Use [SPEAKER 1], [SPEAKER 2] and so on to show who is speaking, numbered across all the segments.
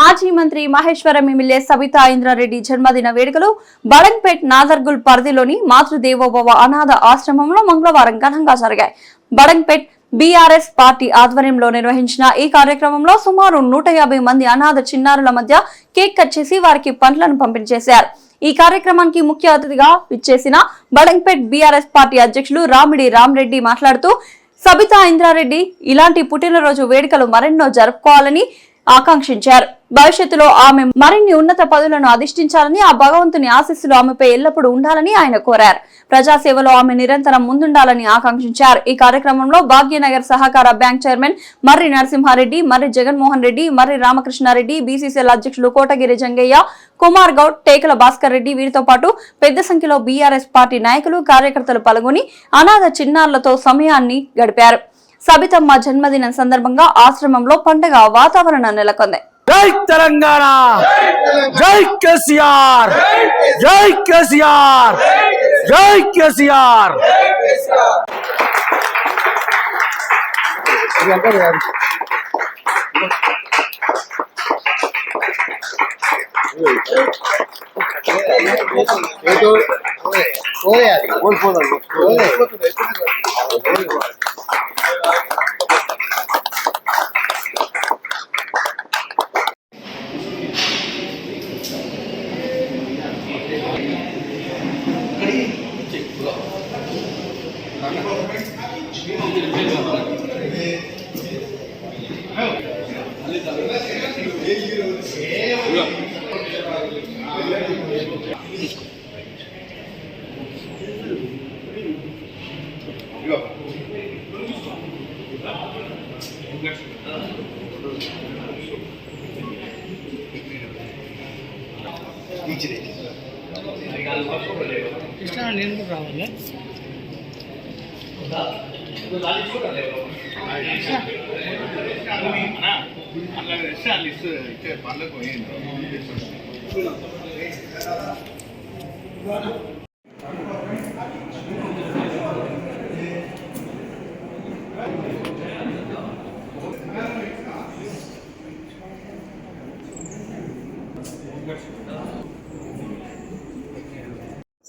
[SPEAKER 1] మాజీ మంత్రి మహేశ్వరం ఎమ్మెల్యే సబితా ఇంద్రారెడ్డి జన్మదిన వేడుకలు బడంగ్పేట్ నాదర్గుల్ పరిధిలోని మాతృదేవోభవ అనాథ ఆశ్రమంలో మంగళవారం ఘనంగా జరిగాయి. బడంగ్పేట్ బీఆర్ఎస్ పార్టీ ఆధ్వర్యంలో నిర్వహించిన ఈ కార్యక్రమంలో సుమారు 150 మంది అనాథ చిన్నారుల మధ్య కేక్ కట్ చేసి వారికి పండ్లను పంపిణీ చేశారు. ఈ కార్యక్రమానికి ముఖ్య అతిథిగా విచ్చేసిన బడంగ్పేట్ బీఆర్ఎస్ పార్టీ అధ్యక్షులు రామిడి రామరెడ్డి మాట్లాడుతూ సబితా ఇంద్రారెడ్డి ఇలాంటి పుట్టినరోజు వేడుకలు మరెన్నో జరుపుకోవాలని ఆకాంక్షించారు. భవిష్యత్తులో ఆమె మరిన్ని ఉన్నత పదవులను అధిష్ఠించాలని, ఆ భగవంతుని ఆశీస్సులు ఆమెపై ఎల్లప్పుడూ ఉండాలని ఆయన కోరారు. ప్రజాసేవలో ఆమె నిరంతరం ముందుండాలని ఆకాంక్షించారు. ఈ కార్యక్రమంలో భాగ్యనగర్ సహకార బ్యాంక్ చైర్మన్ మర్రి నరసింహారెడ్డి, మర్రి జగన్మోహన్ రెడ్డి, మర్రి రామకృష్ణారెడ్డి, బీసీసీఎల్ అధ్యక్షులు కోటగిరి జంగయ్య, కుమార్ గౌడ్, టేకల భాస్కర్ రెడ్డి, వీరితో పాటు పెద్ద సంఖ్యలో బీఆర్ఎస్ పార్టీ నాయకులు, కార్యకర్తలు పాల్గొని అనాథ చిన్నారులతో సమయాన్ని గడిపారు. సబితమ్మ జన్మదినం సందర్భంగా ఆశ్రమంలో పండుగ వాతావరణం నెలకొంది.
[SPEAKER 2] జై తెలంగాణ, జై కేసీఆర్, జై కేసీఆర్, జై కేసీఆర్.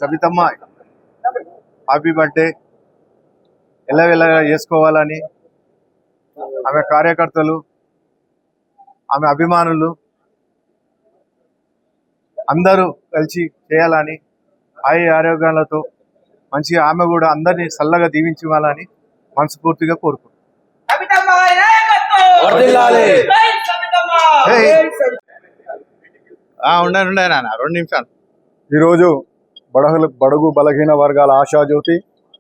[SPEAKER 3] సబితమ్మ హ్యాపీ బర్త్డే ఎల్లవెల్లగా చేసుకోవాలని ఆమె కార్యకర్తలు, ఆమె అభిమానులు అందరూ కలిసి చేయాలని, ఆరోగ్యాలతో మంచిగా ఆమె కూడా అందరినీ చల్లగా దీవించాలని మనస్ఫూర్తిగా కోరుకుంటున్నాను. ఉండండి నాన్న 2 నిమిషాలు.
[SPEAKER 4] ఈరోజు బడుగు బలహీన వర్గాల ఆశాజ్యోతి,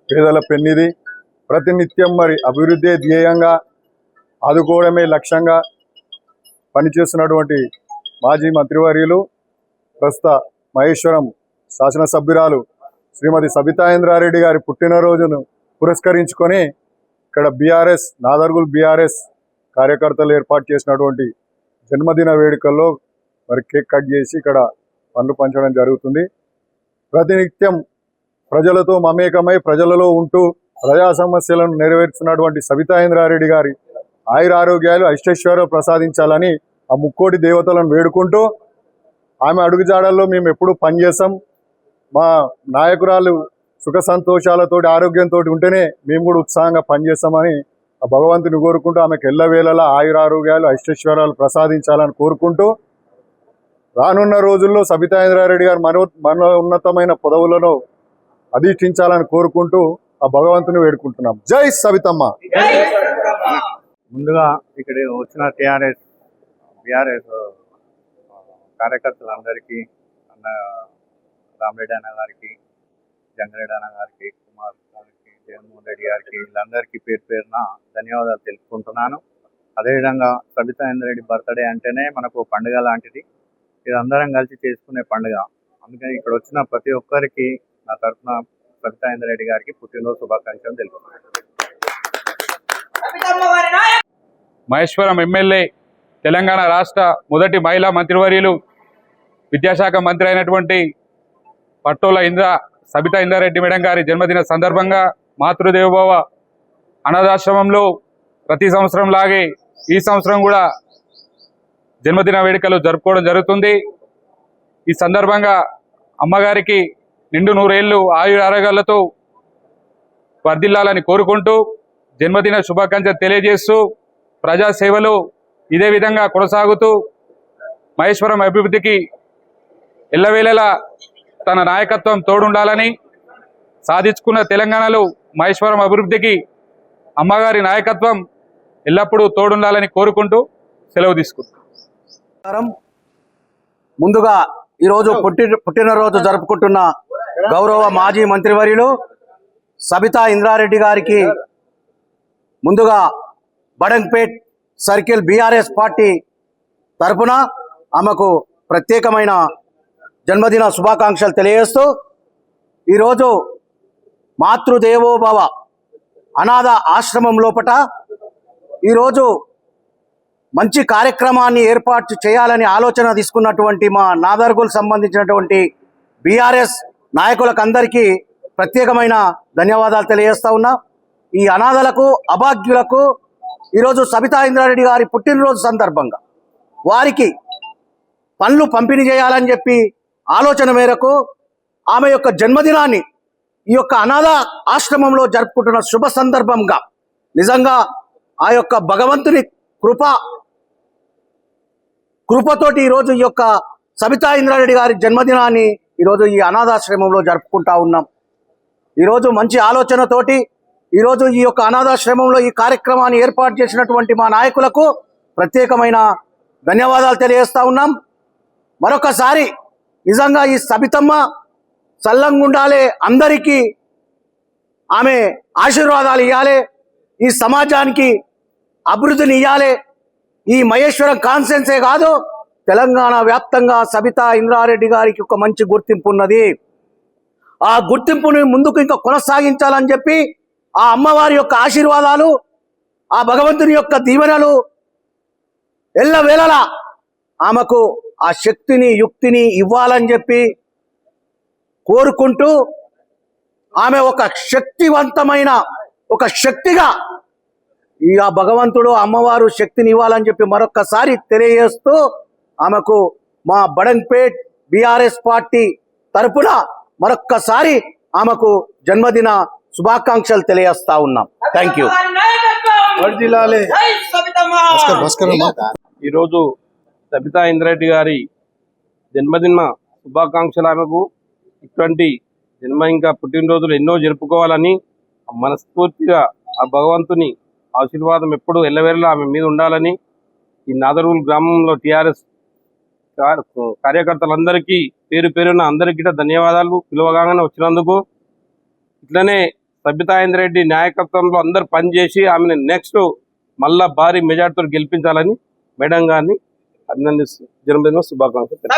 [SPEAKER 4] పేదల పెన్నిది, ప్రతినిత్యం మరి అభివృద్ధి ధ్యేయంగా ఆదుకోవడమే లక్ష్యంగా పనిచేస్తున్నటువంటి మాజీ మంత్రివర్యులు, ప్రస్తుత మహేశ్వరం శాసనసభ్యురాలు శ్రీమతి సబితా ఇంద్రారెడ్డి గారి పుట్టినరోజును పురస్కరించుకొని ఇక్కడ నాదర్గుల్ బీఆర్ఎస్ కార్యకర్తలు ఏర్పాటు చేసినటువంటి జన్మదిన వేడుకల్లో మరి కేక్ కట్ చేసి ఇక్కడ పండ్లు పంచడం జరుగుతుంది. ప్రతినిత్యం ప్రజలతో మమేకమై ప్రజలలో ఉంటూ ప్రజా సమస్యలను నెరవేర్చున్నటువంటి సబితా ఇంద్రారెడ్డి గారి ఆయురారోగ్యాలు ఐశ్వర్యాలు ప్రసాదించాలని ఆ ముక్కోటి దేవతలను వేడుకుంటూ ఆమె అడుగుజాడల్లో మేము ఎప్పుడూ పనిచేస్తాం. మా నాయకురాలు సుఖ సంతోషాలతో ఆరోగ్యంతో ఉంటేనే మేము కూడా ఉత్సాహంగా పనిచేస్తామని ఆ భగవంతుని కోరుకుంటూ ఆమెకు ఎల్లవేళలా ఆయురారోగ్యాలు ఐశ్వర్యాలు ప్రసాదించాలని కోరుకుంటూ రానున్న రోజుల్లో సబితా ఇంద్రారెడ్డి గారు ఉన్నతమైన పదవులను అధిష్ఠించాలని కోరుకుంటూ ఆ భగవంతుని వేడుకుంటున్నాం. జై సబితమ్మ.
[SPEAKER 3] ముందుగా ఇక్కడ వచ్చిన బీఆర్ఎస్ కార్యకర్తలందరికీ, అన్న రామరెడ్డి అన్న గారికి, జంగారెడ్డి అన్న గారికి, కుమార్ గారికి, జగన్మోహన్ రెడ్డి గారికి, వీళ్ళందరికీ పేరు పేరున ధన్యవాదాలు తెలుపుకుంటున్నాను. అదేవిధంగా సబితా ఇంద్రారెడ్డి బర్త్డే అంటేనే మనకు పండుగ లాంటిది. ఇది అందరం కలిసి చేసుకునే పండుగ. అందుకని ఇక్కడ వచ్చిన ప్రతి ఒక్కరికి నా తరఫున సబితా ఇంద్రారెడ్డి గారికి పుట్టినరోజు శుభాకాంక్షలు తెలుపుతున్నాను.
[SPEAKER 5] మహేశ్వరం ఎమ్మెల్యే, తెలంగాణ రాష్ట్ర మొదటి మహిళా మంత్రివర్యులు, విద్యాశాఖ మంత్రి అయినటువంటి పట్టోల సబితా ఇంద్రారెడ్డి మేడం గారి జన్మదిన సందర్భంగా మాతృదేవోభవ అనాథాశ్రమంలో ప్రతి సంవత్సరం లాగే ఈ సంవత్సరం కూడా జన్మదిన వేడుకలు జరుపుకోవడం జరుగుతుంది. ఈ సందర్భంగా అమ్మగారికి నిండు 100 ఏళ్ళు ఆయుర ఆరోగ్యాలతో వర్ధిల్లాలని కోరుకుంటూ జన్మదిన శుభాకాంక్షలు తెలియజేస్తూ ప్రజాసేవలు ఇదే విధంగా కొనసాగుతూ మహేశ్వరం అభివృద్ధికి ఎల్లవేళలా తన నాయకత్వం తోడుండాలని, సాధించుకున్న తెలంగాణలో మహేశ్వరం అభివృద్ధికి అమ్మగారి నాయకత్వం ఎల్లప్పుడూ తోడుండాలని కోరుకుంటూ సెలవు తీసుకుంటాం.
[SPEAKER 2] ముందుగా ఈరోజు పుట్టినరోజు జరుపుకుంటున్న గౌరవ మాజీ మంత్రివర్యులు సబితా ఇంద్రారెడ్డి గారికి ముందుగా బడంగ్పేట్ సర్కిల్ బీఆర్ఎస్ పార్టీ తరఫున ఆమెకు ప్రత్యేకమైన జన్మదిన శుభాకాంక్షలు తెలియజేస్తూ ఈరోజు మాతృదేవోభవ అనాథ ఆశ్రమం లోపట ఈరోజు మంచి కార్యక్రమాన్ని ఏర్పాటు చేయాలని ఆలోచన తీసుకున్నటువంటి మా నాదర్గుల్ సంబంధించినటువంటి బీఆర్ఎస్ నాయకులకు అందరికీ ప్రత్యేకమైన ధన్యవాదాలు తెలియజేస్తా ఉన్నా. ఈ అనాథలకు అభాగ్యులకు ఈరోజు సబితా ఇంద్రారెడ్డి గారి పుట్టినరోజు సందర్భంగా వారికి పనులు పంపిణీ చేయాలని చెప్పి ఆలోచన మేరకు ఆమె యొక్క జన్మదినాన్ని ఈ యొక్క అనాథ ఆశ్రమంలో జరుపుకుంటున్న శుభ సందర్భంగా నిజంగా ఆ యొక్క భగవంతుని కృపతోటి ఈరోజు ఈ యొక్క సబితా ఇంద్రారెడ్డి గారి జన్మదినాన్ని ఈరోజు ఈ అనాథాశ్రమంలో జరుపుకుంటా ఉన్నాం. ఈరోజు మంచి ఆలోచనతోటి ఈరోజు ఈ యొక్క అనాథాశ్రమంలో ఈ కార్యక్రమాన్ని ఏర్పాటు చేసినటువంటి మా నాయకులకు ప్రత్యేకమైన ధన్యవాదాలు తెలియజేస్తా ఉన్నాం. మరొకసారి నిజంగా ఈ సబితమ్మ చల్లంగుండాలే, అందరికీ ఆమె ఆశీర్వాదాలు ఇవ్వాలి, ఈ సమాజానికి అభివృద్ధిని ఇవ్వాలి. ఈ మహేశ్వరం కాన్సెన్సే కాదు, తెలంగాణ వ్యాప్తంగా సబితా ఇంద్రారెడ్డి గారికి ఒక మంచి గుర్తింపు ఉన్నది. ఆ గుర్తింపుని ముందుకు ఇంకా కొనసాగించాలని చెప్పి ఆ అమ్మవారి యొక్క ఆశీర్వాదాలు, ఆ భగవంతుని యొక్క దీవెనలు ఎల్లవేళలా ఆమెకు ఆ శక్తిని యుక్తిని ఇవ్వాలని చెప్పి కోరుకుంటూ ఆమె ఒక శక్తివంతమైన ఒక శక్తిగా ఈ ఆ భగవంతుడు అమ్మవారు శక్తిని ఇవ్వాలని చెప్పి మరొక్కసారి తెలియజేస్తూ ఆమెకు మా బడంగ్పేట్ బీఆర్ఎస్ పార్టీ తరపున మరొక్కసారి ఆమెకు జన్మదిన శుభాకాంక్షలు తెలియజేస్తా ఉన్నాం. Thank you.
[SPEAKER 6] ఈరోజు సబితా ఇంద్రారెడ్డి గారి జన్మదిన శుభాకాంక్షలు. ఆమెకు ఇటువంటి ఇంకా పుట్టినరోజులు ఎన్నో జరుపుకోవాలని మనస్ఫూర్తిగా ఆ భగవంతుని ఆశీర్వాదం ఎప్పుడు ఎల్లవేళలా ఆమె మీద ఉండాలని ఈ నాదర్గుల్ గ్రామంలో టీఆర్ఎస్ కార్యకర్తలందరికీ పేరు పేరున అందరికీ ధన్యవాదాలు పిలువగానే వచ్చినందుకు. ఇట్లనే సబితా ఇంద్రారెడ్డి నాయకత్వంలో అందరు పనిచేసి ఆమెను నెక్స్ట్ మళ్ళా భారీ మెజార్టీతో గెలిపించాలని మేడం గారిని అభినందిస్తూ జన్మదిన శుభాకాంక్షలు.